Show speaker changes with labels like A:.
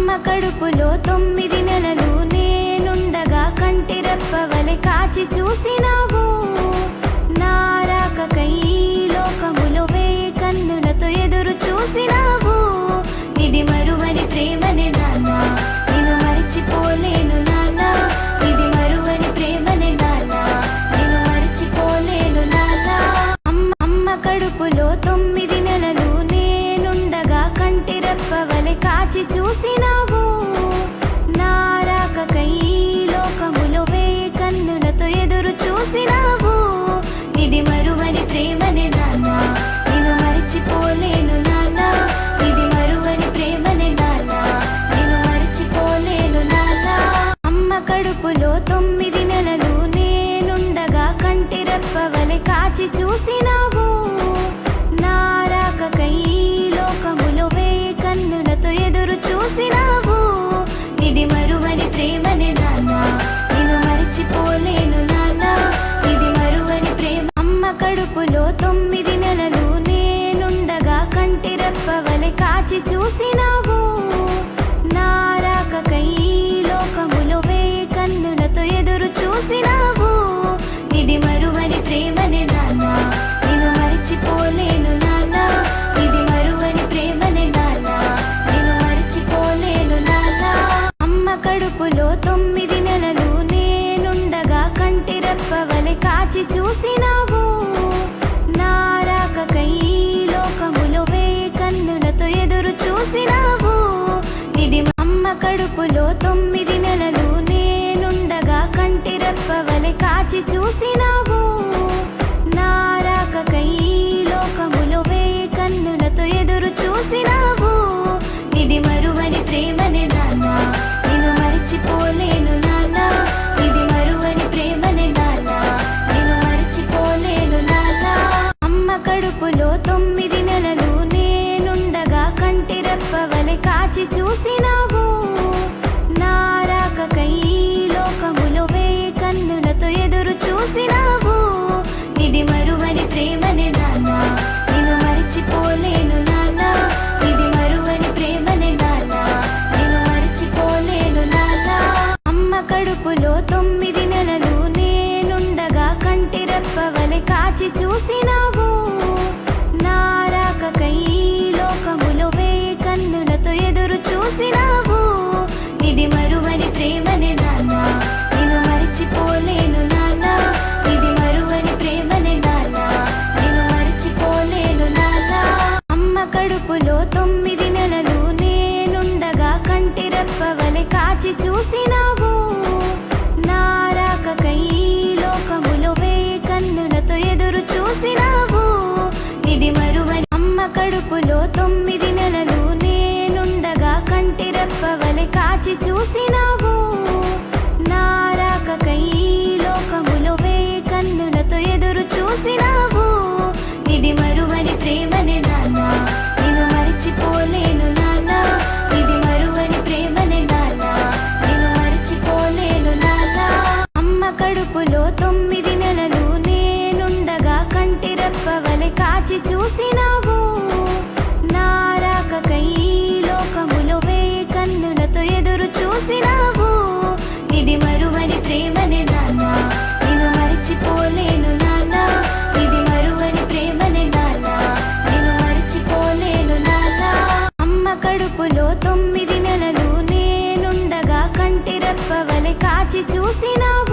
A: అమ్మ కడుపులో 9 నెలలు నేనుండగా కంటి రెప్పవలె కాచి చూసినావు. నా రాకకై లోకములో వేయి కన్నులతో ఎదురు చూసినావు. ఇది మరువని ప్రేమనే నాన్న, నేను మరిచిపోలేను నాన్న. ఇది మరువని ప్రేమనే నాన్న, నేను మరిచిపోలేను నాన్న. అమ్మ కడుపులో 9 నెలలు నేనుండగా కంటి రెప్పవలె కాచి చూసినావు. నా రాకకై లోకములో వేయి కన్నులతో ఎదురు చూసినావు. ఇది మరువని ప్రేమనే నాన్న, నేను మరిచిపోలేను నాన్న. ఇది మరువని ప్రేమనే నాన్న, నేను మరిచిపోలేను నాన్న. అమ్మ కడుపులో 9 నెలలు నేనుండగా కంటి రెప్పవలె కాచి చూసినావు. నా రాకకై లోకములో వేయి కన్నులతో ఎదురు చూసినావు. ఇది మరువని ప్రేమనే నాన్న, నేను మరిచిపోలేను నాన్న. ఇది మరువని ప్రేమ. అమ్మ కడుపులో 9 నెలలు నేనుండగా కంటి రెప్పవలె కాచి చూసినావు. నా రాకకై లోకములో వేయి కన్నులతో ఎదురు చూసినావు. ఇది మరువని ప్రేమనే నాన్న, నేను మరిచిపోలేను నాన్న. ఇది మరువని ప్రేమనే నాన్న, నేను మరిచిపోలేను నాన్న. అమ్మ కడుపులో 9 నెలలు నేనుండగా కంటి రెప్పవలె కాచి చూసినావు. నా రాకకై లోకములో వేయి కన్నులతో ఎదురు చూసినావు. ఇది అమ్మ కడుపులో 9 నెలలు నేనుండగా కంటి రెప్పవలె కాచి చూసినావు. నా రాకకై లోకములో వేయి కన్నులతో ఎదురు చూసినావు. ఇది మరువని ప్రేమనే నాన్న, నేను మరిచిపోలేను నాన్న. ఇది మరువని ప్రేమనే నాన్న, నేను మరిచిపోలేను నాన్న. అమ్మ కడుపులో 9 నెలలు నేనుండగా కంటి రెప్పవలె కాచి చూసినావు. నా రాకకై లోకములో వేయి కన్నులతో ఎదురు చూసినావు. ఇది మరువని ప్రేమనే నాన్న, నేను మరిచిపోలేను నాన్న. ఇది మరువని ప్రేమనే నాన్న, నేను మరిచిపోలేను నాన్న. అమ్మ కడుపులో 9 నెలలు నేనుండగా కంటి రెప్పవలె కాచి చూసినావు. నా రాకకై లోకములో వేయి కన్నులతో ఎదురు చూసినావు. ఇది మరువని ప్రేమనే నాన్న, నేను మరిచిపోలేను నాన్న. ఇది మరువని ప్రేమనే నాన్న, నేను మరిచిపోలేను నాన్న. అమ్మ కడుపులో 9 నెలలు నేనుండగా కంటి రెప్పవలె కాచి చూసినావు. నా రాకకై లోకములో వేయి కన్నులతో ఎదురు చూసినావు. ఇది మరువని. అమ్మ కడుపులో 9 నెలలు నేనుండగా కంటి రెప్పవలె కాచి చూసినావు. నా రాకకై లోకములో వేయి కన్నులతో ఎదురు చూసినావు. ఇది మరువని ప్రేమనే నాన్న, నేను మరిచిపోలేను నాన్న. ఇది మరువని ప్రేమనే నాన్న, నేను మరిచిపోలేను నాన్న. అమ్మ కడుపులో 9 నెలలు నేనుండగా కంటి రెప్పవలె కాచి చూసినావు. నా రాకకై లోకములో వేయి కన్నులతో ఎదురు చూసినావు. ఇది మరువని ప్రేమనే నాన్న, నేను మరిచిపోలేను నాన్న. ఇది మరువని ప్రేమనే నాన్న, నేను మరిచిపోలేను నాన్న. అమ్మ కడుపులో 9 నెలలు నేనుండగా కంటి రెప్పవలె కాచి చూసినావు.